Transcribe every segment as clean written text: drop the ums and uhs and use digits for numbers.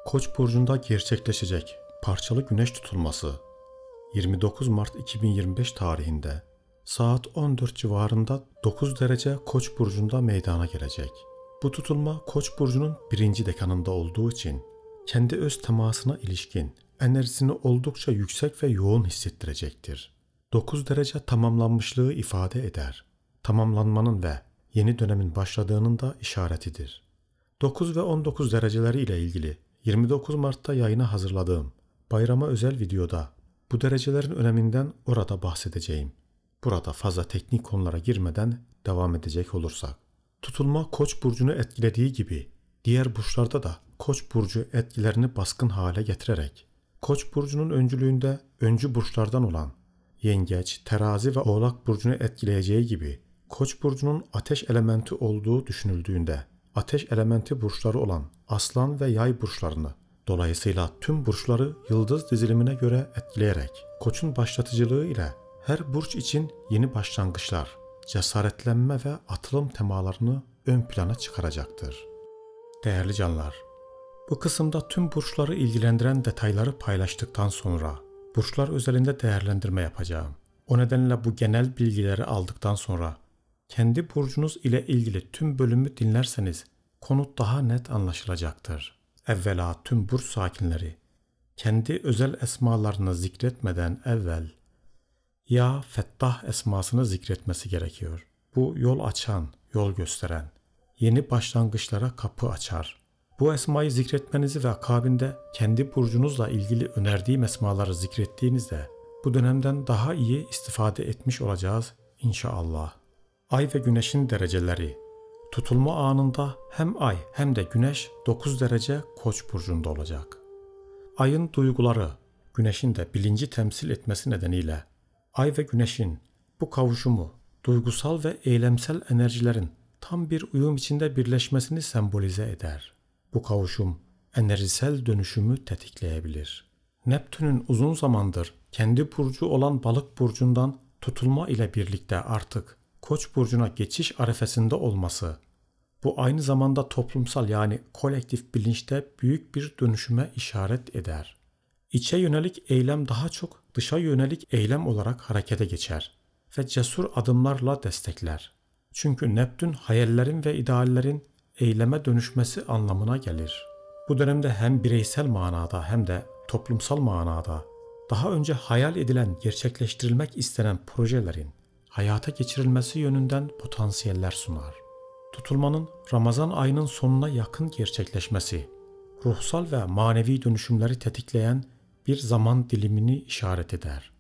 Koç burcunda gerçekleşecek parçalı güneş tutulması 29 Mart 2025 tarihinde saat 14 civarında 9 derece Koç burcunda meydana gelecek. Bu tutulma Koç burcunun 1. dekanında olduğu için kendi öz temasına ilişkin enerjisini oldukça yüksek ve yoğun hissettirecektir. 9 derece tamamlanmışlığı ifade eder. Tamamlanmanın ve yeni dönemin başladığının da işaretidir. 9 ve 19 dereceleri ile ilgili 29 Mart'ta yayına hazırladığım bayrama özel videoda bu derecelerin öneminden orada bahsedeceğim. Burada fazla teknik konulara girmeden devam edecek olursak. Tutulma Koç burcunu etkilediği gibi diğer burçlarda da Koç burcu etkilerini baskın hale getirerek Koç burcunun öncülüğünde öncü burçlardan olan Yengeç, Terazi ve Oğlak burcunu etkileyeceği gibi Koç burcunun ateş elementi olduğu düşünüldüğünde ateş elementi burçları olan Aslan ve Yay burçlarını, dolayısıyla tüm burçları yıldız dizilimine göre etkileyerek Koç'un başlatıcılığı ile her burç için yeni başlangıçlar, cesaretlenme ve atılım temalarını ön plana çıkaracaktır. Değerli canlar, bu kısımda tüm burçları ilgilendiren detayları paylaştıktan sonra burçlar özelinde değerlendirme yapacağım. O nedenle bu genel bilgileri aldıktan sonra kendi burcunuz ile ilgili tüm bölümü dinlerseniz konu daha net anlaşılacaktır. Evvela tüm burç sakinleri kendi özel esmalarını zikretmeden evvel Ya Fettah esmasını zikretmesi gerekiyor. Bu yol açan, yol gösteren, yeni başlangıçlara kapı açar. Bu esmayı zikretmenizi ve akabinde kendi burcunuzla ilgili önerdiğim esmaları zikrettiğinizde bu dönemden daha iyi istifade etmiş olacağız inşallah. Ay ve güneşin dereceleri. Tutulma anında hem ay hem de güneş 9 derece Koç burcunda olacak. Ayın duyguları, güneşin de bilinci temsil etmesi nedeniyle ay ve güneşin bu kavuşumu duygusal ve eylemsel enerjilerin tam bir uyum içinde birleşmesini sembolize eder. Bu kavuşum enerjisel dönüşümü tetikleyebilir. Neptün'ün uzun zamandır kendi burcu olan Balık burcundan tutulma ile birlikte artık Koç burcuna geçiş arefesinde olması, bu aynı zamanda toplumsal yani kolektif bilinçte büyük bir dönüşüme işaret eder. İçe yönelik eylem daha çok dışa yönelik eylem olarak harekete geçer ve cesur adımlarla destekler. Çünkü Neptün hayallerin ve ideallerin eyleme dönüşmesi anlamına gelir. Bu dönemde hem bireysel manada hem de toplumsal manada daha önce hayal edilen, gerçekleştirilmek istenen projelerin hayata geçirilmesi yönünden potansiyeller sunar. Tutulmanın Ramazan ayının sonuna yakın gerçekleşmesi, ruhsal ve manevi dönüşümleri tetikleyen bir zaman dilimini işaret eder.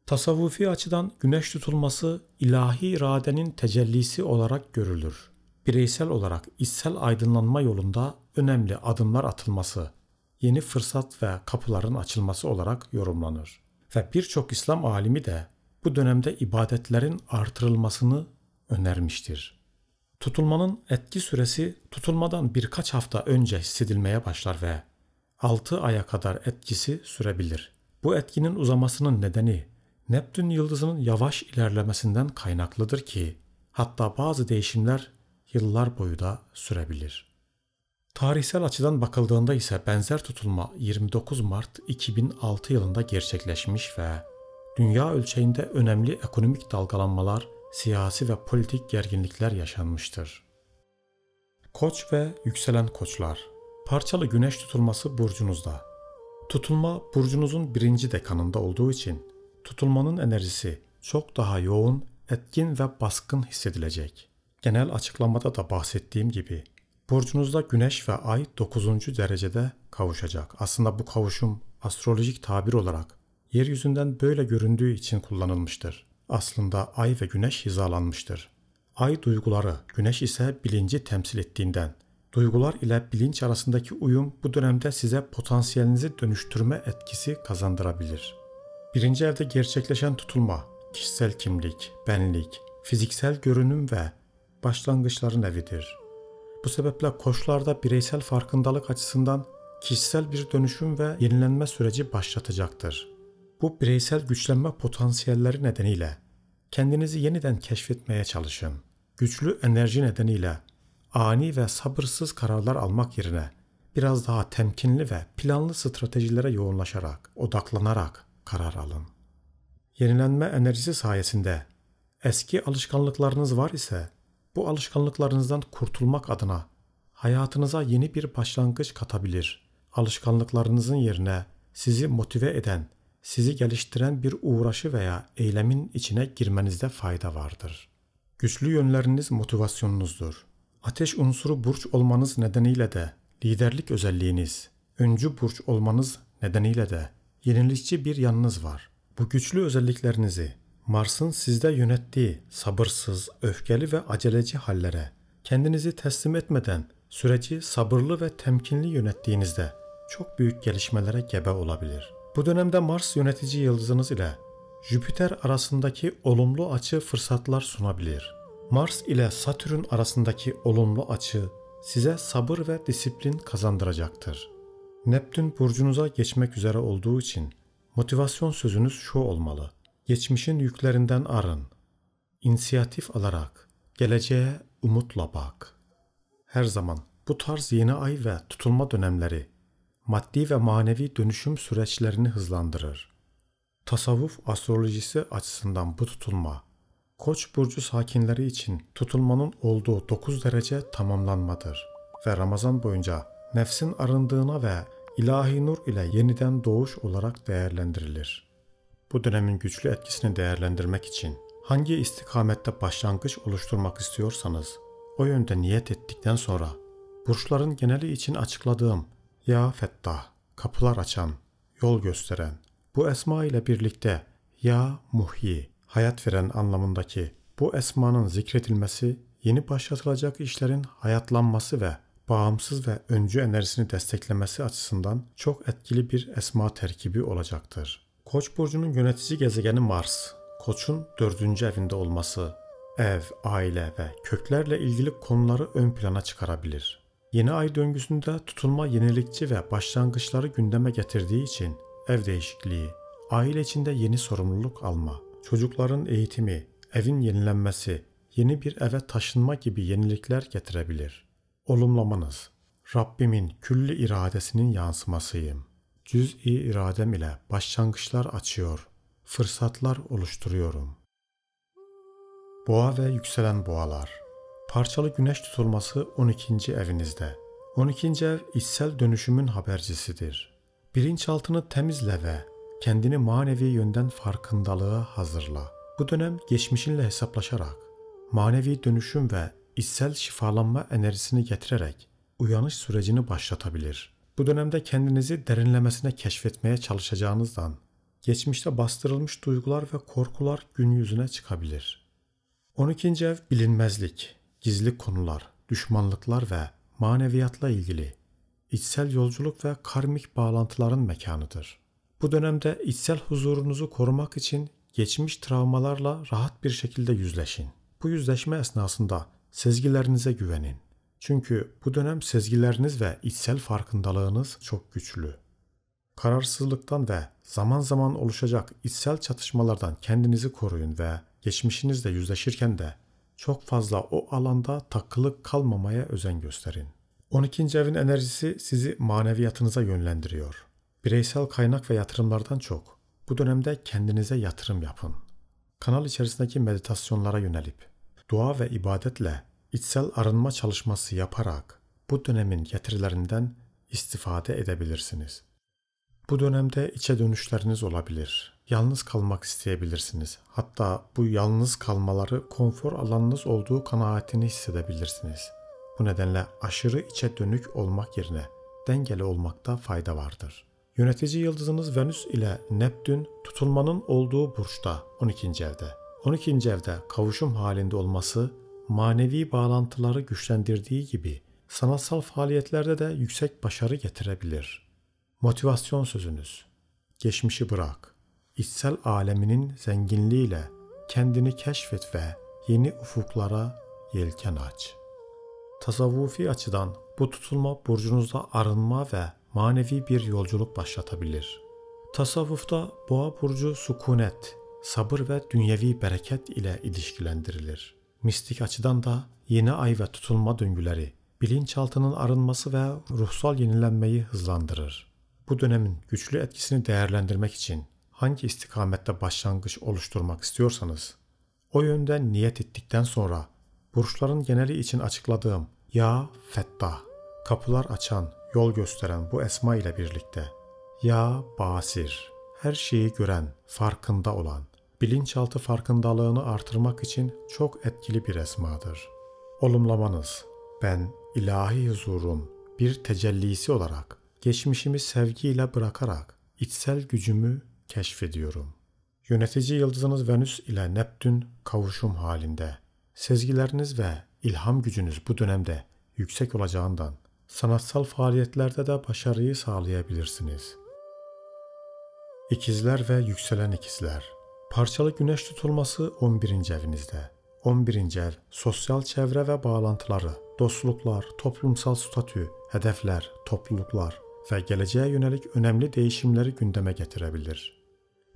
Tasavvufi açıdan güneş tutulması ilahi iradenin tecellisi olarak görülür. Bireysel olarak içsel aydınlanma yolunda önemli adımlar atılması, yeni fırsat ve kapıların açılması olarak yorumlanır. Ve birçok İslam alimi de bu dönemde ibadetlerin artırılmasını önermiştir. Tutulmanın etki süresi tutulmadan birkaç hafta önce hissedilmeye başlar ve 6 aya kadar etkisi sürebilir. Bu etkinin uzamasının nedeni Neptün yıldızının yavaş ilerlemesinden kaynaklıdır ki hatta bazı değişimler yıllar boyu da sürebilir. Tarihsel açıdan bakıldığında ise benzer tutulma 29 Mart 2006 yılında gerçekleşmiş ve dünya ölçeğinde önemli ekonomik dalgalanmalar, siyasi ve politik gerginlikler yaşanmıştır. Koç ve yükselen koçlar. Parçalı güneş tutulması burcunuzda. Tutulma burcunuzun 1. dekanında olduğu için tutulmanın enerjisi çok daha yoğun, etkin ve baskın hissedilecek. Genel açıklamada da bahsettiğim gibi burcunuzda güneş ve ay 9. derecede kavuşacak. Aslında bu kavuşum astrolojik tabir olarak yeryüzünden böyle göründüğü için kullanılmıştır. Aslında ay ve güneş hizalanmıştır. Ay duyguları, güneş ise bilinci temsil ettiğinden duygular ile bilinç arasındaki uyum bu dönemde size potansiyelinizi dönüştürme etkisi kazandırabilir. 1. evde gerçekleşen tutulma, kişisel kimlik, benlik, fiziksel görünüm ve başlangıçların evidir. Bu sebeple koçlarda bireysel farkındalık açısından kişisel bir dönüşüm ve yenilenme süreci başlatacaktır. Bu bireysel güçlenme potansiyelleri nedeniyle kendinizi yeniden keşfetmeye çalışın. Güçlü enerji nedeniyle ani ve sabırsız kararlar almak yerine biraz daha temkinli ve planlı stratejilere yoğunlaşarak, odaklanarak karar alın. Yenilenme enerjisi sayesinde eski alışkanlıklarınız var ise bu alışkanlıklarınızdan kurtulmak adına hayatınıza yeni bir başlangıç katabilir. Alışkanlıklarınızın yerine sizi motive eden, sizi geliştiren bir uğraşı veya eylemin içine girmenizde fayda vardır. Güçlü yönleriniz motivasyonunuzdur. Ateş unsuru burç olmanız nedeniyle de liderlik özelliğiniz, öncü burç olmanız nedeniyle de yenilikçi bir yanınız var. Bu güçlü özelliklerinizi Mars'ın sizde yönettiği sabırsız, öfkeli ve aceleci hallere kendinizi teslim etmeden süreci sabırlı ve temkinli yönettiğinizde çok büyük gelişmelere gebe olabilir. Bu dönemde Mars yönetici yıldızınız ile Jüpiter arasındaki olumlu açı fırsatlar sunabilir. Mars ile Satürn arasındaki olumlu açı size sabır ve disiplin kazandıracaktır. Neptün burcunuza geçmek üzere olduğu için motivasyon sözünüz şu olmalı: geçmişin yüklerinden arın. İnisiyatif alarak geleceğe umutla bak. Her zaman bu tarz yeni ay ve tutulma dönemleri maddi ve manevi dönüşüm süreçlerini hızlandırır. Tasavvuf astrolojisi açısından bu tutulma, Koç burcu sakinleri için tutulmanın olduğu 9 derece tamamlanmadır ve Ramazan boyunca nefsin arındığına ve ilahi nur ile yeniden doğuş olarak değerlendirilir. Bu dönemin güçlü etkisini değerlendirmek için hangi istikamette başlangıç oluşturmak istiyorsanız o yönde niyet ettikten sonra burçların geneli için açıkladığım Ya Fettah, kapılar açan, yol gösteren, bu esma ile birlikte Ya Muhyi, hayat veren anlamındaki bu esmanın zikredilmesi, yeni başlatılacak işlerin hayatlanması ve bağımsız ve öncü enerjisini desteklemesi açısından çok etkili bir esma terkibi olacaktır. Koç burcunun yönetici gezegeni Mars, Koç'un 4. evinde olması, ev, aile ve köklerle ilgili konuları ön plana çıkarabilir. Yeni ay döngüsünde tutulma yenilikçi ve başlangıçları gündeme getirdiği için ev değişikliği, aile içinde yeni sorumluluk alma, çocukların eğitimi, evin yenilenmesi, yeni bir eve taşınma gibi yenilikler getirebilir. Olumlamanız: Rabbimin külli iradesinin yansımasıyım. Cüz-i iradem ile başlangıçlar açıyor, fırsatlar oluşturuyorum. Boğa ve yükselen boğalar. Parçalı güneş tutulması 12. evinizde. 12. ev içsel dönüşümün habercisidir. Bilinçaltını temizle ve kendini manevi yönden farkındalığa hazırla. Bu dönem geçmişinle hesaplaşarak, manevi dönüşüm ve içsel şifalanma enerjisini getirerek uyanış sürecini başlatabilir. Bu dönemde kendinizi derinlemesine keşfetmeye çalışacağınızdan, geçmişte bastırılmış duygular ve korkular gün yüzüne çıkabilir. 12. ev bilinmezlik, gizli konular, düşmanlıklar ve maneviyatla ilgili içsel yolculuk ve karmik bağlantıların mekanıdır. Bu dönemde içsel huzurunuzu korumak için geçmiş travmalarla rahat bir şekilde yüzleşin. Bu yüzleşme esnasında sezgilerinize güvenin. Çünkü bu dönem sezgileriniz ve içsel farkındalığınız çok güçlü. Kararsızlıktan ve zaman zaman oluşacak içsel çatışmalardan kendinizi koruyun ve geçmişinizle yüzleşirken de çok fazla o alanda takılı kalmamaya özen gösterin. 12. evin enerjisi sizi maneviyatınıza yönlendiriyor. Bireysel kaynak ve yatırımlardan çok bu dönemde kendinize yatırım yapın. Kanal içerisindeki meditasyonlara yönelip, dua ve ibadetle içsel arınma çalışması yaparak bu dönemin getirilerinden istifade edebilirsiniz. Bu dönemde içe dönüşleriniz olabilir. Yalnız kalmak isteyebilirsiniz. Hatta bu yalnız kalmaları konfor alanınız olduğu kanaatini hissedebilirsiniz. Bu nedenle aşırı içe dönük olmak yerine dengeli olmakta fayda vardır. Yönetici yıldızınız Venüs ile Neptün tutulmanın olduğu burçta 12. evde. 12. evde kavuşum halinde olması manevi bağlantıları güçlendirdiği gibi sanatsal faaliyetlerde de yüksek başarı getirebilir. Motivasyon sözünüz: geçmişi bırak. İçsel aleminin zenginliğiyle kendini keşfet ve yeni ufuklara yelken aç. Tasavvufi açıdan bu tutulma burcunuzda arınma ve manevi bir yolculuk başlatabilir. Tasavvufta boğa burcu sükunet, sabır ve dünyevi bereket ile ilişkilendirilir. Mistik açıdan da yeni ay ve tutulma döngüleri bilinçaltının arınması ve ruhsal yenilenmeyi hızlandırır. Bu dönemin güçlü etkisini değerlendirmek için hangi istikamette başlangıç oluşturmak istiyorsanız, o yönde niyet ettikten sonra burçların geneli için açıkladığım Ya Fettah, kapılar açan, yol gösteren bu esma ile birlikte Ya Basir, her şeyi gören, farkında olan, bilinçaltı farkındalığını artırmak için çok etkili bir esmadır. Olumlamanız, ben ilahi huzurun bir tecellisi olarak geçmişimi sevgiyle bırakarak içsel gücümü keşfediyorum. Yönetici yıldızınız Venüs ile Neptün kavuşum halinde. Sezgileriniz ve ilham gücünüz bu dönemde yüksek olacağından sanatsal faaliyetlerde de başarıyı sağlayabilirsiniz. İkizler ve yükselen ikizler. Parçalı güneş tutulması 11. evinizde. 11. ev, sosyal çevre ve bağlantıları, dostluklar, toplumsal statü, hedefler, topluluklar ve geleceğe yönelik önemli değişimleri gündeme getirebilir.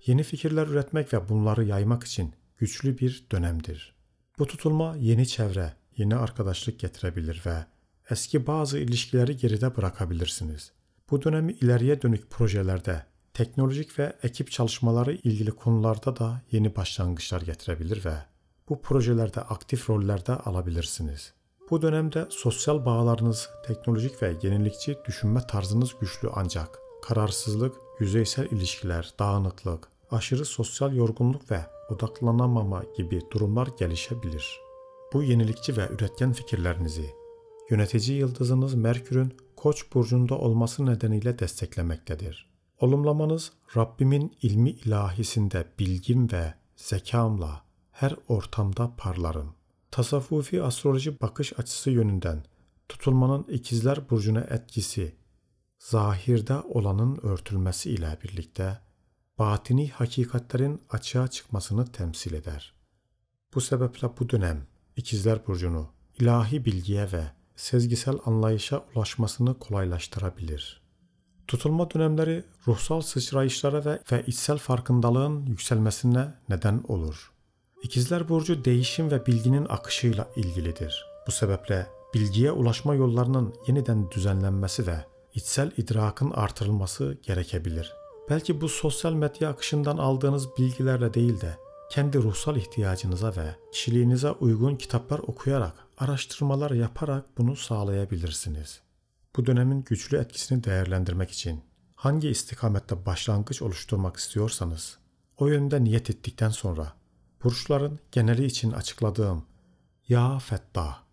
Yeni fikirler üretmek ve bunları yaymak için güçlü bir dönemdir. Bu tutulma yeni çevre, yeni arkadaşlık getirebilir ve eski bazı ilişkileri geride bırakabilirsiniz. Bu dönemi ileriye dönük projelerde, teknolojik ve ekip çalışmaları ilgili konularda da yeni başlangıçlar getirebilir ve bu projelerde aktif rollerde alabilirsiniz. Bu dönemde sosyal bağlarınız, teknolojik ve yenilikçi düşünme tarzınız güçlü ancak kararsızlık, yüzeysel ilişkiler, dağınıklık, aşırı sosyal yorgunluk ve odaklanamama gibi durumlar gelişebilir. Bu yenilikçi ve üretken fikirlerinizi yönetici yıldızınız Merkür'ün Koç burcunda olması nedeniyle desteklemektedir. Olumlamanız, Rabbimin ilmi ilahisinde bilgim ve zekamla her ortamda parlarım. Tasavvufi astroloji bakış açısı yönünden tutulmanın ikizler burcuna etkisi, zahirde olanın örtülmesi ile birlikte batini hakikatlerin açığa çıkmasını temsil eder. Bu sebeple bu dönem ikizler burcunu ilahi bilgiye ve sezgisel anlayışa ulaşmasını kolaylaştırabilir. Tutulma dönemleri ruhsal sıçrayışlara ve içsel farkındalığın yükselmesine neden olur. İkizler burcu değişim ve bilginin akışıyla ilgilidir. Bu sebeple bilgiye ulaşma yollarının yeniden düzenlenmesi ve içsel idrakın artırılması gerekebilir. Belki bu sosyal medya akışından aldığınız bilgilerle değil de kendi ruhsal ihtiyacınıza ve kişiliğinize uygun kitaplar okuyarak, araştırmalar yaparak bunu sağlayabilirsiniz. Bu dönemin güçlü etkisini değerlendirmek için hangi istikamette başlangıç oluşturmak istiyorsanız, o yönde niyet ettikten sonra burçların geneli için açıkladığım Ya Fettah,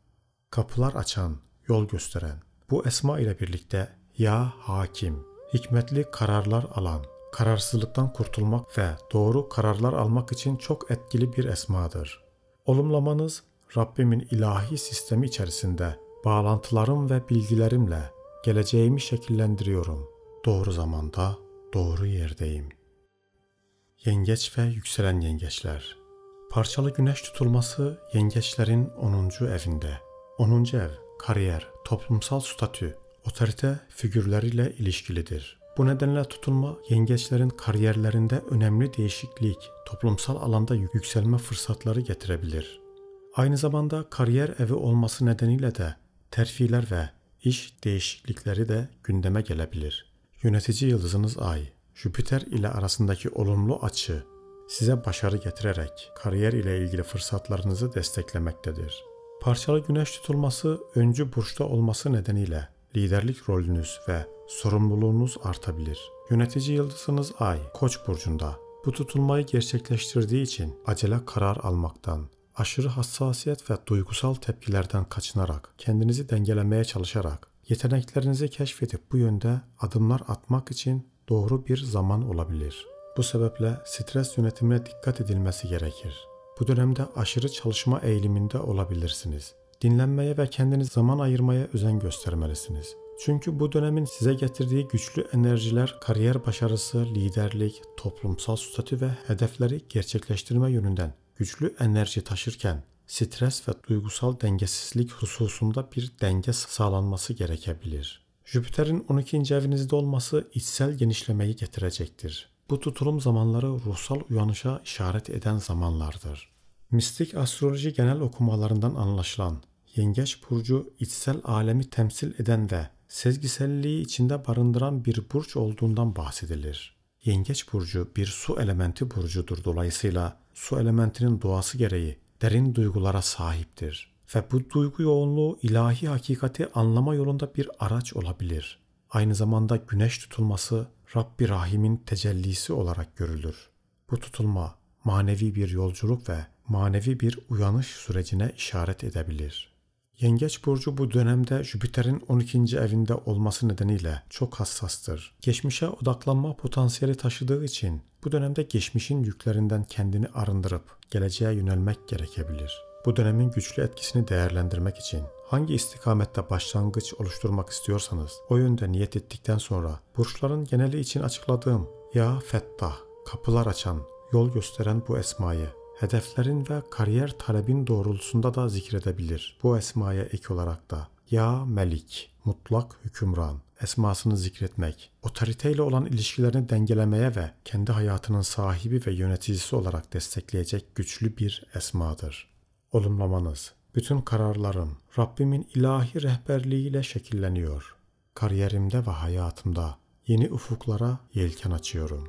kapılar açan, yol gösteren bu esma ile birlikte Ya Hakim, hikmetli kararlar alan, kararsızlıktan kurtulmak ve doğru kararlar almak için çok etkili bir esmadır. Olumlamanız, Rabbimin ilahi sistemi içerisinde bağlantılarım ve bilgilerimle geleceğimi şekillendiriyorum. Doğru zamanda, doğru yerdeyim. Yengeç ve yükselen yengeçler. Parçalı güneş tutulması yengeçlerin 10. evinde. 10. ev, kariyer, toplumsal statü, otorite figürleriyle ilişkilidir. Bu nedenle tutulma yengeçlerin kariyerlerinde önemli değişiklik, toplumsal alanda yükselme fırsatları getirebilir. Aynı zamanda kariyer evi olması nedeniyle de terfiler ve iş değişiklikleri de gündeme gelebilir. Yönetici yıldızınız Ay, Jüpiter ile arasındaki olumlu açı size başarı getirerek kariyer ile ilgili fırsatlarınızı desteklemektedir. Parçalı güneş tutulması öncü burçta olması nedeniyle liderlik rolünüz ve sorumluluğunuz artabilir. Yönetici yıldızınız Ay, Koç burcunda. Bu tutulmayı gerçekleştirdiği için acele karar almaktan, aşırı hassasiyet ve duygusal tepkilerden kaçınarak, kendinizi dengelemeye çalışarak, yeteneklerinizi keşfedip bu yönde adımlar atmak için doğru bir zaman olabilir. Bu sebeple stres yönetimine dikkat edilmesi gerekir. Bu dönemde aşırı çalışma eğiliminde olabilirsiniz. Dinlenmeye ve kendiniz zaman ayırmaya özen göstermelisiniz. Çünkü bu dönemin size getirdiği güçlü enerjiler kariyer başarısı, liderlik, toplumsal statü ve hedefleri gerçekleştirme yönünden güçlü enerji taşırken stres ve duygusal dengesizlik hususunda bir denge sağlanması gerekebilir. Jüpiter'in 12. evinizde olması içsel genişlemeyi getirecektir. Bu tutulum zamanları ruhsal uyanışa işaret eden zamanlardır. Mistik astroloji genel okumalarından anlaşılan Yengeç burcu içsel alemi temsil eden ve sezgiselliği içinde barındıran bir burç olduğundan bahsedilir. Yengeç burcu bir su elementi burcudur. Dolayısıyla su elementinin doğası gereği derin duygulara sahiptir. Ve bu duygu yoğunluğu ilahi hakikati anlama yolunda bir araç olabilir. Aynı zamanda güneş tutulması Rabbi Rahim'in tecellisi olarak görülür. Bu tutulma manevi bir yolculuk ve manevi bir uyanış sürecine işaret edebilir. Yengeç burcu bu dönemde Jüpiter'in 12. evinde olması nedeniyle çok hassastır. Geçmişe odaklanma potansiyeli taşıdığı için bu dönemde geçmişin yüklerinden kendini arındırıp geleceğe yönelmek gerekebilir. Bu dönemin güçlü etkisini değerlendirmek için hangi istikamette başlangıç oluşturmak istiyorsanız o yönde niyet ettikten sonra burçların geneli için açıkladığım Ya Fettah, kapılar açan, yol gösteren bu esmayı hedeflerin ve kariyer talebin doğrultusunda da zikredebilir. Bu esmaya ek olarak da Ya Melik, mutlak hükümran esmasını zikretmek, otoriteyle olan ilişkilerini dengelemeye ve kendi hayatının sahibi ve yöneticisi olarak destekleyecek güçlü bir esmadır. Olumlamanız, bütün kararlarım Rabbimin ilahi rehberliğiyle şekilleniyor. Kariyerimde ve hayatımda yeni ufuklara yelken açıyorum.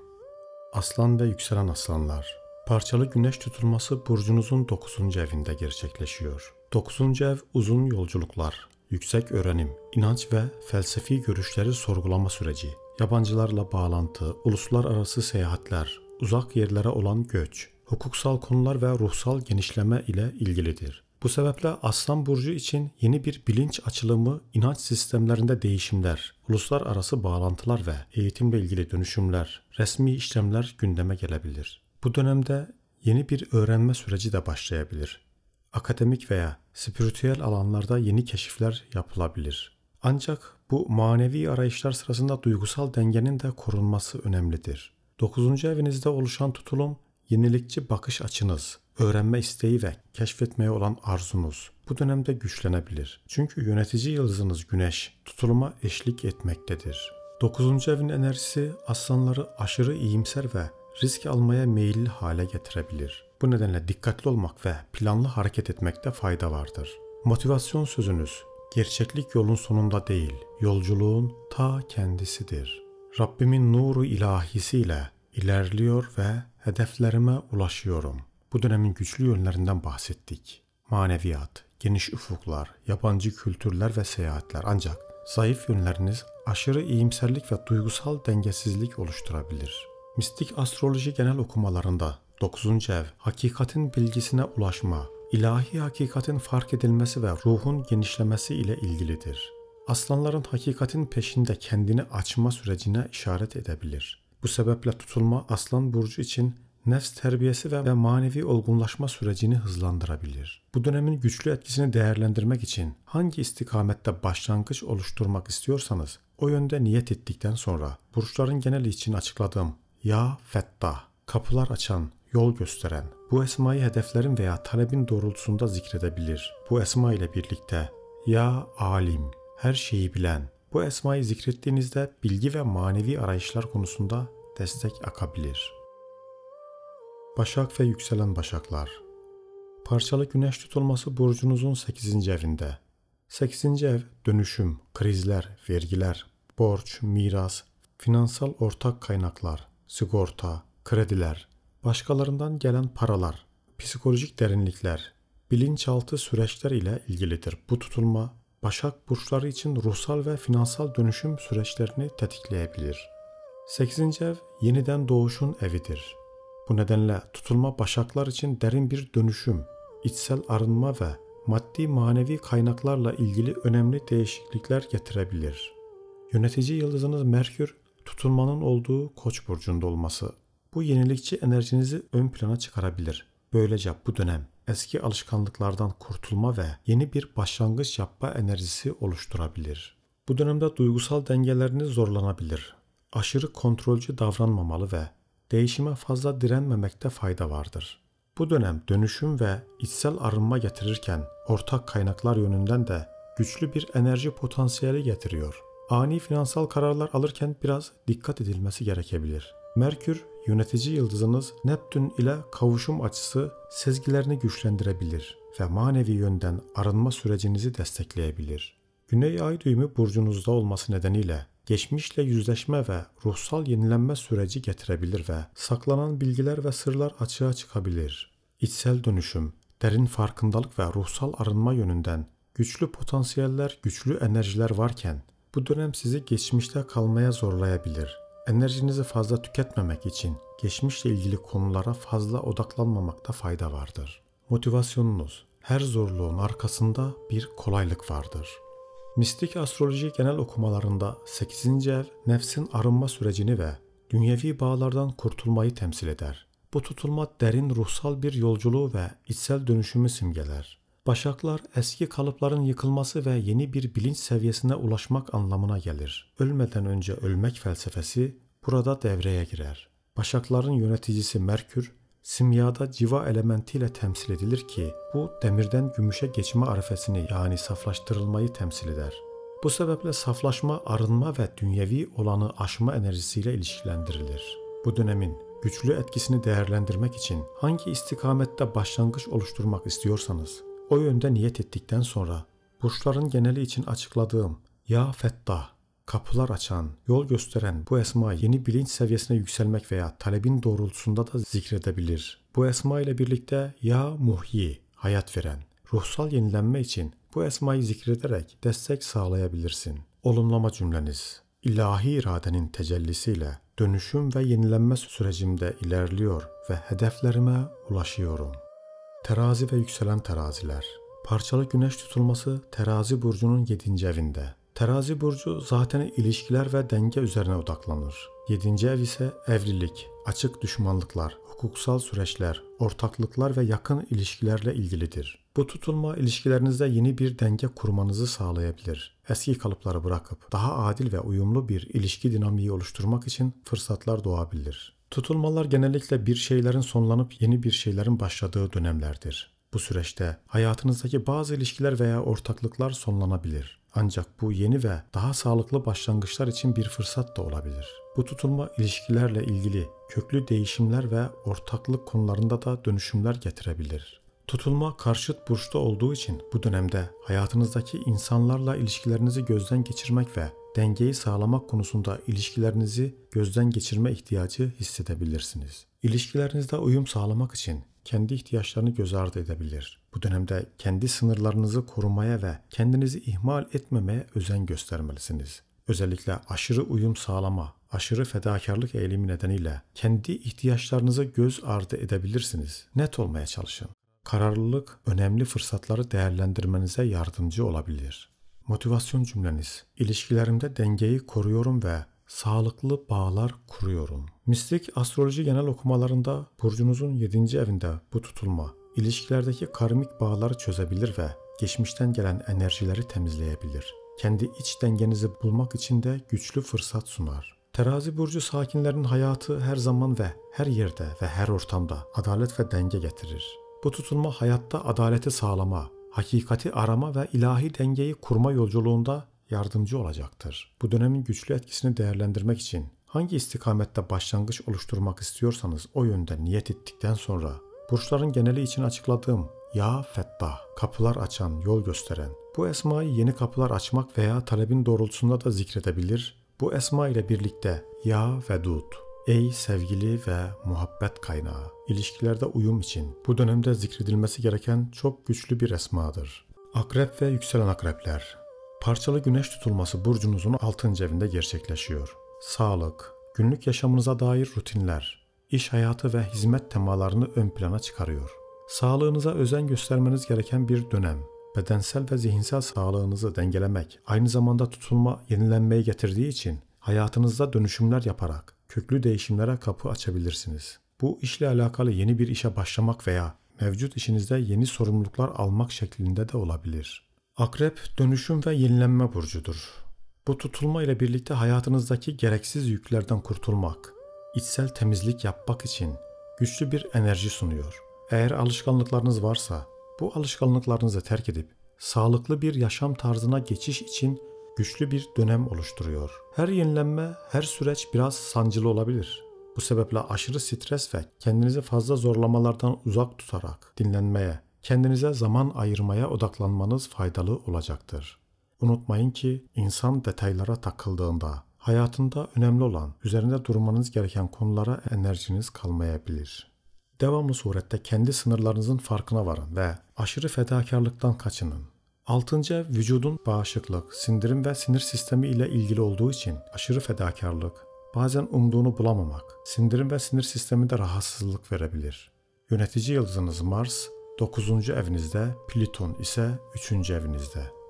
Aslan ve yükselen aslanlar, parçalı güneş tutulması burcunuzun 9. evinde gerçekleşiyor. 9. ev uzun yolculuklar, yüksek öğrenim, inanç ve felsefi görüşleri sorgulama süreci, yabancılarla bağlantı, uluslararası seyahatler, uzak yerlere olan göç, hukuksal konular ve ruhsal genişleme ile ilgilidir. Bu sebeple Aslan burcu için yeni bir bilinç açılımı, inanç sistemlerinde değişimler, uluslararası bağlantılar ve eğitimle ilgili dönüşümler, resmi işlemler gündeme gelebilir. Bu dönemde yeni bir öğrenme süreci de başlayabilir. Akademik veya spiritüel alanlarda yeni keşifler yapılabilir. Ancak bu manevi arayışlar sırasında duygusal dengenin de korunması önemlidir. 9. evinizde oluşan tutulum, yenilikçi bakış açınız, öğrenme isteği ve keşfetmeye olan arzunuz bu dönemde güçlenebilir. Çünkü yönetici yıldızınız Güneş tutuluma eşlik etmektedir. 9. evin enerjisi aslanları aşırı iyimser ve risk almaya meyilli hale getirebilir. Bu nedenle dikkatli olmak ve planlı hareket etmekte fayda vardır. Motivasyon sözünüz, gerçeklik yolun sonunda değil, yolculuğun ta kendisidir. Rabbimin nuru ilahisiyle ilerliyor ve hedeflerime ulaşıyorum. Bu dönemin güçlü yönlerinden bahsettik. Maneviyat, geniş ufuklar, yabancı kültürler ve seyahatler, ancak zayıf yönleriniz aşırı iyimserlik ve duygusal dengesizlik oluşturabilir. Mistik astroloji genel okumalarında 9. ev, hakikatin bilgisine ulaşma, ilahi hakikatin fark edilmesi ve ruhun genişlemesi ile ilgilidir. Aslanların hakikatin peşinde kendini açma sürecine işaret edebilir. Bu sebeple tutulma Aslan burcu için nefs terbiyesi ve manevi olgunlaşma sürecini hızlandırabilir. Bu dönemin güçlü etkisini değerlendirmek için hangi istikamette başlangıç oluşturmak istiyorsanız o yönde niyet ettikten sonra burçların geneli için açıkladığım Ya Fettah, kapılar açan, yol gösteren bu esmayı hedeflerin veya talebin doğrultusunda zikredebilir. Bu esma ile birlikte Ya Alim, her şeyi bilen bu esmayı zikrettiğinizde bilgi ve manevi arayışlar konusunda destek akabilir. Başak ve yükselen Başaklar, parçalı güneş tutulması burcunuzun 8. evinde. 8. ev dönüşüm, krizler, vergiler, borç, miras, finansal ortak kaynaklar, sigorta, krediler, başkalarından gelen paralar, psikolojik derinlikler, bilinçaltı süreçler ile ilgilidir. Bu tutulma Başak burçları için ruhsal ve finansal dönüşüm süreçlerini tetikleyebilir. 8. ev yeniden doğuşun evidir. Bu nedenle tutulma Başaklar için derin bir dönüşüm, içsel arınma ve maddi manevi kaynaklarla ilgili önemli değişiklikler getirebilir. Yönetici yıldızınız Merkür, tutulmanın olduğu Koç burcunda olması bu yenilikçi enerjinizi ön plana çıkarabilir. Böylece bu dönem eski alışkanlıklardan kurtulma ve yeni bir başlangıç yapma enerjisi oluşturabilir. Bu dönemde duygusal dengeleriniz zorlanabilir. Aşırı kontrolcü davranmamalı ve değişime fazla direnmemekte fayda vardır. Bu dönem dönüşüm ve içsel arınma getirirken ortak kaynaklar yönünden de güçlü bir enerji potansiyeli getiriyor. Ani finansal kararlar alırken biraz dikkat edilmesi gerekebilir. Merkür yönetici yıldızınız Neptün ile kavuşum açısı sezgilerini güçlendirebilir ve manevi yönden arınma sürecinizi destekleyebilir. Güney ay düğümü burcunuzda olması nedeniyle geçmişle yüzleşme ve ruhsal yenilenme süreci getirebilir ve saklanan bilgiler ve sırlar açığa çıkabilir. İçsel dönüşüm, derin farkındalık ve ruhsal arınma yönünden güçlü potansiyeller, güçlü enerjiler varken bu dönem sizi geçmişte kalmaya zorlayabilir. Enerjinizi fazla tüketmemek için geçmişle ilgili konulara fazla odaklanmamakta fayda vardır. Motivasyonunuz, her zorluğun arkasında bir kolaylık vardır. Mistik astroloji genel okumalarında 8. ev nefsin arınma sürecini ve dünyevi bağlardan kurtulmayı temsil eder. Bu tutulma derin ruhsal bir yolculuğu ve içsel dönüşümü simgeler. Başaklar eski kalıpların yıkılması ve yeni bir bilinç seviyesine ulaşmak anlamına gelir. Ölmeden önce ölmek felsefesi burada devreye girer. Başakların yöneticisi Merkür, simyada civa elementiyle temsil edilir ki bu demirden gümüşe geçme arifesini yani saflaştırılmayı temsil eder. Bu sebeple saflaşma, arınma ve dünyevi olanı aşma enerjisiyle ilişkilendirilir. Bu dönemin güçlü etkisini değerlendirmek için hangi istikamette başlangıç oluşturmak istiyorsanız o yönde niyet ettikten sonra burçların geneli için açıkladığım Ya Fettah, kapılar açan, yol gösteren bu esma yeni bilinç seviyesine yükselmek veya talebin doğrultusunda da zikredebilir. Bu esma ile birlikte Ya Muhyi, hayat veren, ruhsal yenilenme için bu esmayı zikrederek destek sağlayabilirsin. Olumlama cümleniz, ilahi iradenin tecellisiyle dönüşüm ve yenilenme sürecimde ilerliyor ve hedeflerime ulaşıyorum. Terazi ve yükselen teraziler. Parçalı güneş tutulması terazi burcunun 7. evinde. Terazi burcu zaten ilişkiler ve denge üzerine odaklanır. 7. ev ise evlilik, açık düşmanlıklar, hukuksal süreçler, ortaklıklar ve yakın ilişkilerle ilgilidir. Bu tutulma ilişkilerinizde yeni bir denge kurmanızı sağlayabilir. Eski kalıpları bırakıp daha adil ve uyumlu bir ilişki dinamiği oluşturmak için fırsatlar doğabilir. Tutulmalar genellikle bir şeylerin sonlanıp yeni bir şeylerin başladığı dönemlerdir. Bu süreçte hayatınızdaki bazı ilişkiler veya ortaklıklar sonlanabilir. Ancak bu yeni ve daha sağlıklı başlangıçlar için bir fırsat da olabilir. Bu tutulma ilişkilerle ilgili köklü değişimler ve ortaklık konularında da dönüşümler getirebilir. Tutulma karşıt burçta olduğu için bu dönemde hayatınızdaki insanlarla ilişkilerinizi gözden geçirmek ve dengeyi sağlamak konusunda ilişkilerinizi gözden geçirme ihtiyacı hissedebilirsiniz. İlişkilerinizde uyum sağlamak için kendi ihtiyaçlarını göz ardı edebilir. Bu dönemde kendi sınırlarınızı korumaya ve kendinizi ihmal etmemeye özen göstermelisiniz. Özellikle aşırı uyum sağlama, aşırı fedakarlık eğilimi nedeniyle kendi ihtiyaçlarınızı göz ardı edebilirsiniz. Net olmaya çalışın. Kararlılık önemli fırsatları değerlendirmenize yardımcı olabilir. Motivasyon cümleniz, ilişkilerimde dengeyi koruyorum ve sağlıklı bağlar kuruyorum. Mistik astroloji genel okumalarında burcunuzun 7. evinde bu tutulma, ilişkilerdeki karmik bağları çözebilir ve geçmişten gelen enerjileri temizleyebilir. Kendi iç dengenizi bulmak için de güçlü fırsat sunar. Terazi burcu sakinlerinin hayatı her zaman ve her yerde ve her ortamda adalet ve denge getirir. Bu tutulma hayatta adaleti sağlama, hakikati arama ve ilahi dengeyi kurma yolculuğunda yardımcı olacaktır. Bu dönemin güçlü etkisini değerlendirmek için hangi istikamette başlangıç oluşturmak istiyorsanız o yönde niyet ettikten sonra burçların geneli için açıkladığım Ya Fettah, kapılar açan, yol gösteren. Bu esmayı yeni kapılar açmak veya talebin doğrultusunda da zikredebilir. Bu esma ile birlikte Ya Vedud, ey sevgili ve muhabbet kaynağı. İlişkilerde uyum için bu dönemde zikredilmesi gereken çok güçlü bir esmadır. Akrep ve yükselen akrepler. Parçalı güneş tutulması burcunuzun 6. evinde gerçekleşiyor. Sağlık, günlük yaşamınıza dair rutinler, iş hayatı ve hizmet temalarını ön plana çıkarıyor. Sağlığınıza özen göstermeniz gereken bir dönem. Bedensel ve zihinsel sağlığınızı dengelemek, aynı zamanda tutulma yenilenmeyi getirdiği için hayatınızda dönüşümler yaparak köklü değişimlere kapı açabilirsiniz. Bu işle alakalı yeni bir işe başlamak veya mevcut işinizde yeni sorumluluklar almak şeklinde de olabilir. Akrep dönüşüm ve yenilenme burcudur. Bu tutulma ile birlikte hayatınızdaki gereksiz yüklerden kurtulmak, içsel temizlik yapmak için güçlü bir enerji sunuyor. Eğer alışkanlıklarınız varsa bu alışkanlıklarınızı terk edip sağlıklı bir yaşam tarzına geçiş için güçlü bir dönem oluşturuyor. Her yenilenme, her süreç biraz sancılı olabilir. Bu sebeple aşırı stres ve kendinizi fazla zorlamalardan uzak tutarak dinlenmeye, kendinize zaman ayırmaya odaklanmanız faydalı olacaktır. Unutmayın ki insan detaylara takıldığında hayatında önemli olan, üzerinde durmanız gereken konulara enerjiniz kalmayabilir. Devamlı surette kendi sınırlarınızın farkına varın ve aşırı fedakarlıktan kaçının. 6. ev vücudun bağışıklık, sindirim ve sinir sistemi ile ilgili olduğu için aşırı fedakarlık, bazen umduğunu bulamamak, sindirim ve sinir sisteminde rahatsızlık verebilir. Yönetici yıldızınız Mars, 9. evinizde, Plüton ise 3. evinizde.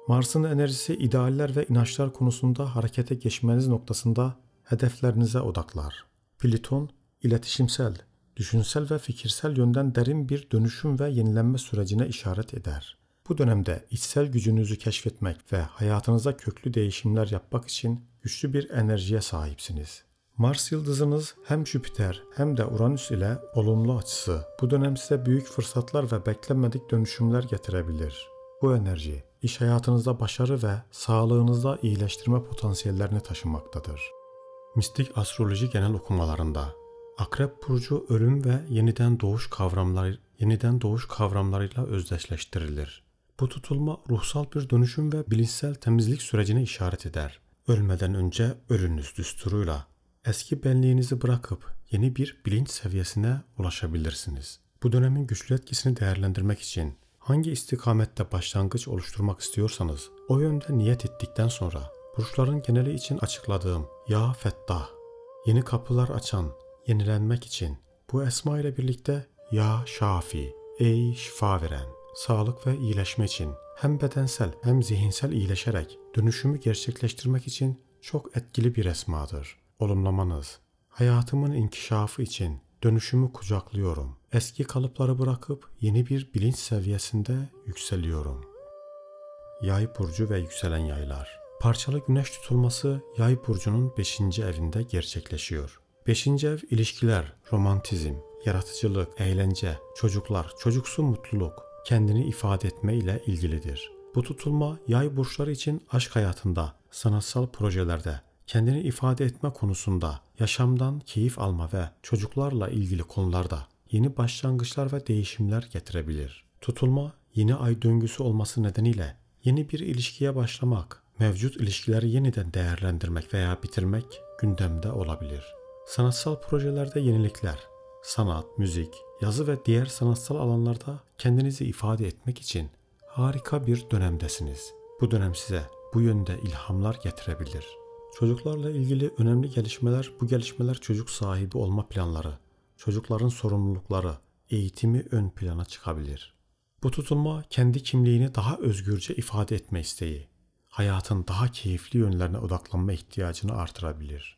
Mars'ın enerjisi idealler ve inançlar konusunda harekete geçmeniz noktasında hedeflerinize odaklar. Plüton, iletişimsel, düşünsel ve fikirsel yönden derin bir dönüşüm ve yenilenme sürecine işaret eder. Bu dönemde içsel gücünüzü keşfetmek ve hayatınıza köklü değişimler yapmak için güçlü bir enerjiye sahipsiniz. Mars yıldızınız hem Jüpiter hem de Uranüs ile olumlu açısı bu dönem size büyük fırsatlar ve beklenmedik dönüşümler getirebilir. Bu enerji iş hayatınızda başarı ve sağlığınızda iyileştirme potansiyellerini taşımaktadır. Mistik astroloji genel okumalarında Akrep burcu ölüm ve yeniden doğuş kavramlarıyla özdeşleştirilir. Bu tutulma ruhsal bir dönüşüm ve bilinçsel temizlik sürecine işaret eder. Ölmeden önce ölünüz düsturuyla eski benliğinizi bırakıp yeni bir bilinç seviyesine ulaşabilirsiniz. Bu dönemin güçlü etkisini değerlendirmek için hangi istikamette başlangıç oluşturmak istiyorsanız o yönde niyet ettikten sonra burçların geneli için açıkladığım Ya Fettah, yeni kapılar açan, yenilenmek için bu esma ile birlikte Ya Şafi, ey şifa veren, sağlık ve iyileşme için hem bedensel hem zihinsel iyileşerek dönüşümü gerçekleştirmek için çok etkili bir esmadır. Olumlamanız, hayatımın inkişafı için dönüşümü kucaklıyorum. Eski kalıpları bırakıp yeni bir bilinç seviyesinde yükseliyorum. Yay burcu ve yükselen yaylar. Parçalı güneş tutulması Yay burcunun 5. evinde gerçekleşiyor. 5. ev ilişkiler, romantizm, yaratıcılık, eğlence, çocuklar, çocuksu mutluluk, kendini ifade etme ile ilgilidir. Bu tutulma Yay burçları için aşk hayatında, sanatsal projelerde, kendini ifade etme konusunda, yaşamdan keyif alma ve çocuklarla ilgili konularda yeni başlangıçlar ve değişimler getirebilir. Tutulma yeni ay döngüsü olması nedeniyle yeni bir ilişkiye başlamak, mevcut ilişkileri yeniden değerlendirmek veya bitirmek gündemde olabilir. Sanatsal projelerde yenilikler, sanat, müzik, yazı ve diğer sanatsal alanlarda kendinizi ifade etmek için harika bir dönemdesiniz. Bu dönem size bu yönde ilhamlar getirebilir. Çocuklarla ilgili önemli gelişmeler, bu gelişmeler çocuk sahibi olma planları, çocukların sorumlulukları, eğitimi ön plana çıkabilir. Bu tutulma kendi kimliğini daha özgürce ifade etme isteği, hayatın daha keyifli yönlerine odaklanma ihtiyacını artırabilir.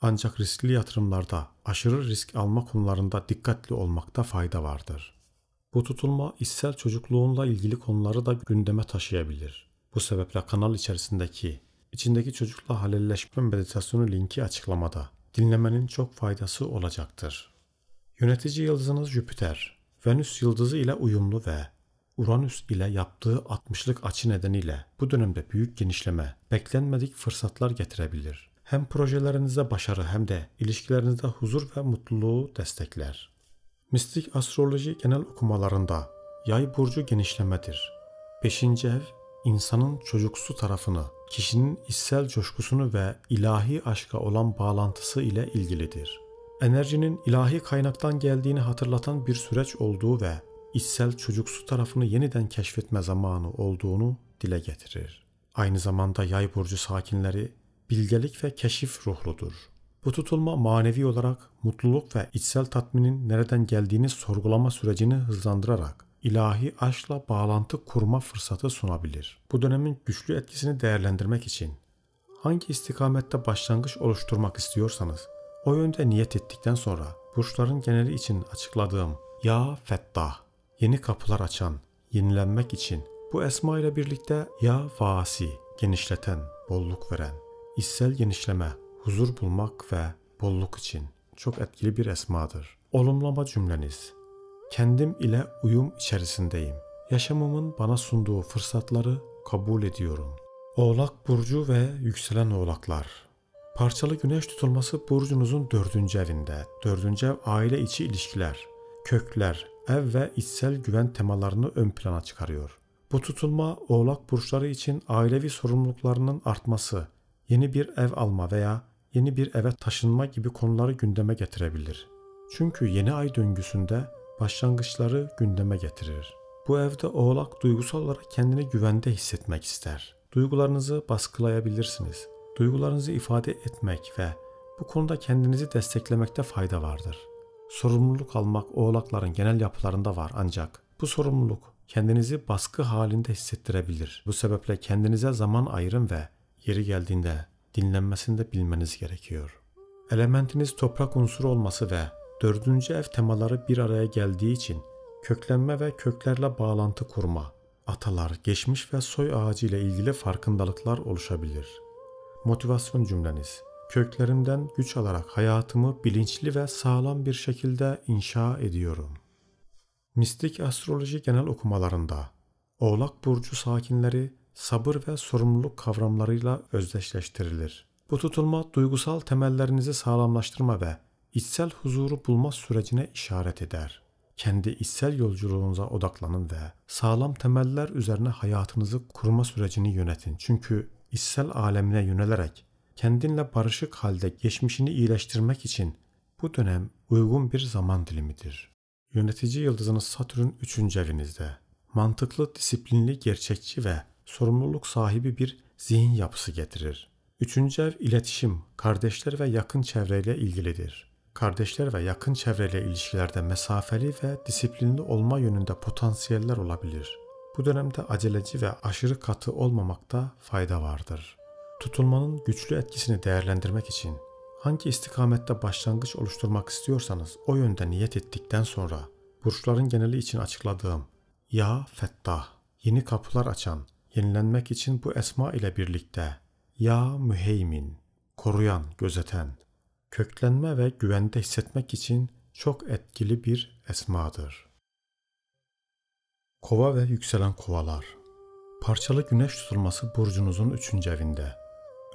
Ancak riskli yatırımlarda aşırı risk alma konularında dikkatli olmakta fayda vardır. Bu tutulma içsel çocukluğunla ilgili konuları da gündeme taşıyabilir. Bu sebeple kanal içindeki çocukla halelleşme meditasyonu linki açıklamada. Dinlemenin çok faydası olacaktır. Yönetici yıldızınız Jüpiter, Venüs yıldızı ile uyumlu ve Uranüs ile yaptığı 60'lık açı nedeniyle bu dönemde büyük genişleme, beklenmedik fırsatlar getirebilir. Hem projelerinizde başarı hem de ilişkilerinizde huzur ve mutluluğu destekler. Mistik astroloji genel okumalarında Yay burcu genişlemedir. 5. ev, insanın çocuksu tarafını, kişinin içsel coşkusunu ve ilahi aşka olan bağlantısı ile ilgilidir. Enerjinin ilahi kaynaktan geldiğini hatırlatan bir süreç olduğu ve içsel çocuksu tarafını yeniden keşfetme zamanı olduğunu dile getirir. Aynı zamanda Yay burcu sakinleri bilgelik ve keşif ruhludur. Bu tutulma manevi olarak mutluluk ve içsel tatminin nereden geldiğini sorgulama sürecini hızlandırarak ilahi aşkla bağlantı kurma fırsatı sunabilir. Bu dönemin güçlü etkisini değerlendirmek için hangi istikamette başlangıç oluşturmak istiyorsanız o yönde niyet ettikten sonra burçların geneli için açıkladığım Ya Fettah, yeni kapılar açan, yenilenmek için bu esma ile birlikte Ya Vasi, genişleten, bolluk veren, içsel genişleme, huzur bulmak ve bolluk için çok etkili bir esmadır. Olumlama cümleniz: kendim ile uyum içerisindeyim. Yaşamımın bana sunduğu fırsatları kabul ediyorum. Oğlak burcu ve yükselen oğlaklar. Parçalı güneş tutulması burcunuzun 4. evinde. 4. ev aile içi ilişkiler, kökler, ev ve içsel güven temalarını ön plana çıkarıyor. Bu tutulma Oğlak burçları için ailevi sorumluluklarının artması, yeni bir ev alma veya yeni bir eve taşınma gibi konuları gündeme getirebilir. Çünkü yeni ay döngüsünde başlangıçları gündeme getirir. Bu evde Oğlak duygusal olarak kendini güvende hissetmek ister. Duygularınızı baskılayabilirsiniz. Duygularınızı ifade etmek ve bu konuda kendinizi desteklemekte fayda vardır. Sorumluluk almak Oğlakların genel yapılarında var, ancak bu sorumluluk kendinizi baskı halinde hissettirebilir. Bu sebeple kendinize zaman ayırın ve yeri geldiğinde dinlenmesini de bilmeniz gerekiyor. Elementiniz toprak unsuru olması ve 4. ev temaları bir araya geldiği için köklenme ve köklerle bağlantı kurma, atalar, geçmiş ve soy ağacı ile ilgili farkındalıklar oluşabilir. Motivasyon cümleniz: köklerimden güç alarak hayatımı bilinçli ve sağlam bir şekilde inşa ediyorum. Mistik astroloji genel okumalarında Oğlak burcu sakinleri sabır ve sorumluluk kavramlarıyla özdeşleştirilir. Bu tutulma duygusal temellerinizi sağlamlaştırma ve içsel huzuru bulma sürecine işaret eder. Kendi içsel yolculuğunuza odaklanın ve sağlam temeller üzerine hayatınızı kurma sürecini yönetin. Çünkü içsel alemine yönelerek kendinle barışık halde geçmişini iyileştirmek için bu dönem uygun bir zaman dilimidir. Yönetici yıldızınız Satürn 3. evinizde. Mantıklı, disiplinli, gerçekçi ve sorumluluk sahibi bir zihin yapısı getirir. 3. ev iletişim, kardeşler ve yakın çevreyle ilgilidir. Kardeşler ve yakın çevreyle ilişkilerde mesafeli ve disiplinli olma yönünde potansiyeller olabilir. Bu dönemde aceleci ve aşırı katı olmamakta fayda vardır. Tutulmanın güçlü etkisini değerlendirmek için hangi istikamette başlangıç oluşturmak istiyorsanız o yönde niyet ettikten sonra burçların geneli için açıkladığım Ya Fettah, yeni kapılar açan, yenilenmek için bu esma ile birlikte Ya Müheymin, koruyan, gözeten, köklenme ve güvende hissetmek için çok etkili bir esmadır. Kova ve yükselen kovalar. Parçalı güneş tutulması burcunuzun 3. evinde.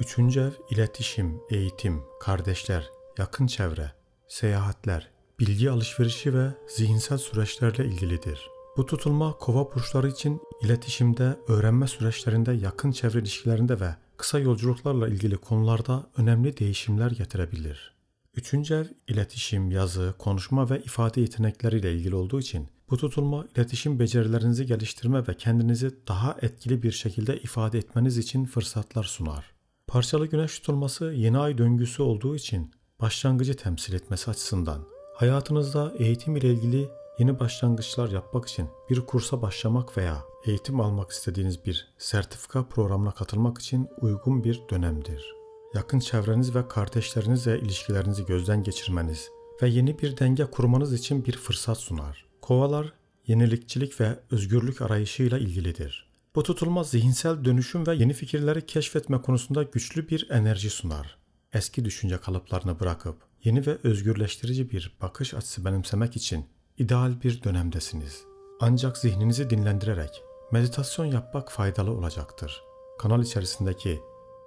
3. ev iletişim, eğitim, kardeşler, yakın çevre, seyahatler, bilgi alışverişi ve zihinsel süreçlerle ilgilidir. Bu tutulma kova burçları için iletişimde, öğrenme süreçlerinde, yakın çevre ilişkilerinde ve kısa yolculuklarla ilgili konularda önemli değişimler getirebilir. 3. ev iletişim, yazı, konuşma ve ifade yetenekleriyle ilgili olduğu için bu tutulma iletişim becerilerinizi geliştirme ve kendinizi daha etkili bir şekilde ifade etmeniz için fırsatlar sunar. Parçalı güneş tutulması yeni ay döngüsü olduğu için başlangıcı temsil etmesi açısından hayatınızda eğitim ile ilgili yeni başlangıçlar yapmak için bir kursa başlamak veya eğitim almak istediğiniz bir sertifika programına katılmak için uygun bir dönemdir. Yakın çevreniz ve kardeşlerinizle ilişkilerinizi gözden geçirmeniz ve yeni bir denge kurmanız için bir fırsat sunar. Kovalar yenilikçilik ve özgürlük arayışıyla ilgilidir. Bu tutulma zihinsel dönüşüm ve yeni fikirleri keşfetme konusunda güçlü bir enerji sunar. Eski düşünce kalıplarını bırakıp yeni ve özgürleştirici bir bakış açısı benimsemek için ideal bir dönemdesiniz. Ancak zihninizi dinlendirerek meditasyon yapmak faydalı olacaktır. Kanal içerisindeki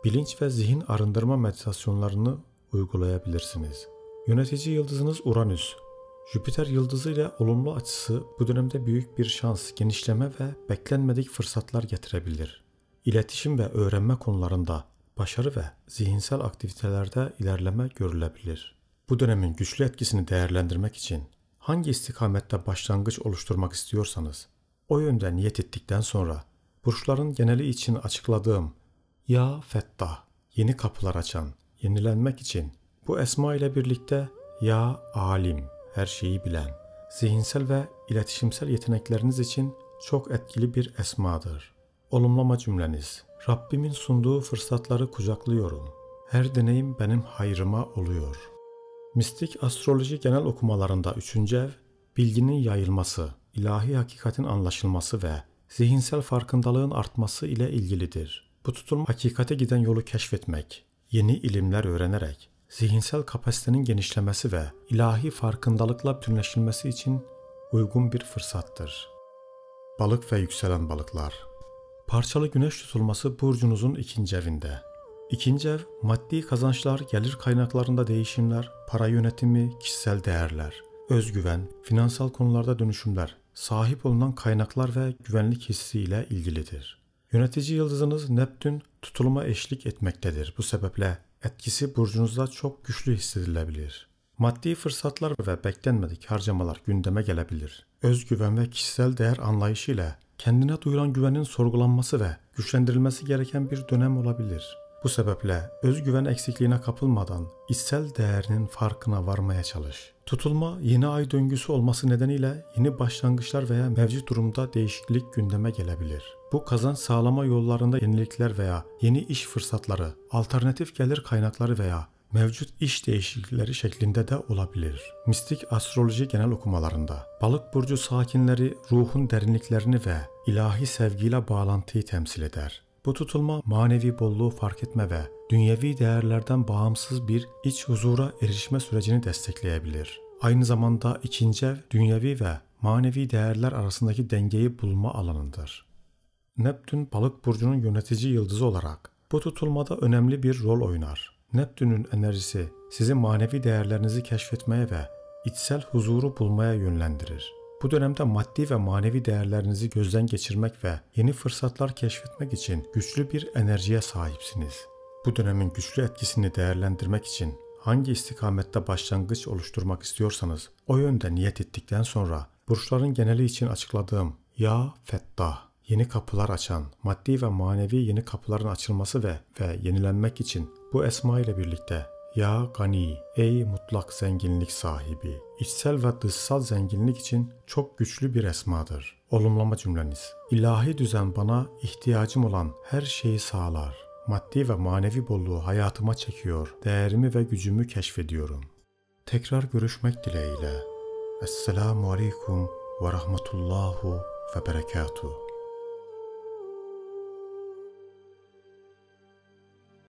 bilinç ve zihin arındırma meditasyonlarını uygulayabilirsiniz. Yönetici yıldızınız Uranüs. Jüpiter yıldızı ile olumlu açısı bu dönemde büyük bir şans, genişleme ve beklenmedik fırsatlar getirebilir. İletişim ve öğrenme konularında başarı ve zihinsel aktivitelerde ilerleme görülebilir. Bu dönemin güçlü etkisini değerlendirmek için hangi istikamette başlangıç oluşturmak istiyorsanız o yönde niyet ettikten sonra burçların geneli için açıkladığım Ya Fettah, yeni kapılar açan, yenilenmek için bu esma ile birlikte Ya Alim, her şeyi bilen, zihinsel ve iletişimsel yetenekleriniz için çok etkili bir esmadır. Olumlama cümleniz: Rabbimin sunduğu fırsatları kucaklıyorum. Her deneyim benim hayrıma oluyor. Mistik astroloji genel okumalarında 3. ev, bilginin yayılması, ilahi hakikatin anlaşılması ve zihinsel farkındalığın artması ile ilgilidir. Bu tutulma hakikate giden yolu keşfetmek, yeni ilimler öğrenerek zihinsel kapasitenin genişlemesi ve ilahi farkındalıkla bütünleşilmesi için uygun bir fırsattır. Balık ve yükselen balıklar. Parçalı güneş tutulması burcunuzun 2. evinde. İkinci ev, maddi kazançlar, gelir kaynaklarında değişimler, para yönetimi, kişisel değerler, özgüven, finansal konularda dönüşümler, sahip olunan kaynaklar ve güvenlik hissi ile ilgilidir. Yönetici yıldızınız Neptün tutuluma eşlik etmektedir. Bu sebeple etkisi burcunuzda çok güçlü hissedilebilir. Maddi fırsatlar ve beklenmedik harcamalar gündeme gelebilir. Özgüven ve kişisel değer anlayışıyla kendine duyulan güvenin sorgulanması ve güçlendirilmesi gereken bir dönem olabilir. Bu sebeple özgüven eksikliğine kapılmadan içsel değerinin farkına varmaya çalış. Tutulma yeni ay döngüsü olması nedeniyle yeni başlangıçlar veya mevcut durumda değişiklik gündeme gelebilir. Bu kazanç sağlama yollarında yenilikler veya yeni iş fırsatları, alternatif gelir kaynakları veya mevcut iş değişiklikleri şeklinde de olabilir. Mistik astroloji genel okumalarında Balık burcu sakinleri ruhun derinliklerini ve ilahi sevgiyle bağlantıyı temsil eder. Bu tutulma manevi bolluğu fark etme ve dünyevi değerlerden bağımsız bir iç huzura erişme sürecini destekleyebilir. Aynı zamanda ikinci ev dünyevi ve manevi değerler arasındaki dengeyi bulma alanıdır. Neptün balık burcunun yönetici yıldızı olarak bu tutulmada önemli bir rol oynar. Neptün'ün enerjisi sizi manevi değerlerinizi keşfetmeye ve içsel huzuru bulmaya yönlendirir. Bu dönemde maddi ve manevi değerlerinizi gözden geçirmek ve yeni fırsatlar keşfetmek için güçlü bir enerjiye sahipsiniz. Bu dönemin güçlü etkisini değerlendirmek için hangi istikamette başlangıç oluşturmak istiyorsanız o yönde niyet ettikten sonra burçların geneli için açıkladığım Ya Fettah, yeni kapılar açan, maddi ve manevi yeni kapıların açılması ve yenilenmek için bu esma ile birlikte Ya Gani, ey mutlak zenginlik sahibi, içsel ve dışsal zenginlik için çok güçlü bir esmadır. Olumlama cümleniz: İlahi düzen bana ihtiyacım olan her şeyi sağlar. Maddi ve manevi bolluğu hayatıma çekiyor, değerimi ve gücümü keşfediyorum. Tekrar görüşmek dileğiyle. Esselamu Aleyküm ve Rahmetullahu ve Berekatuhu.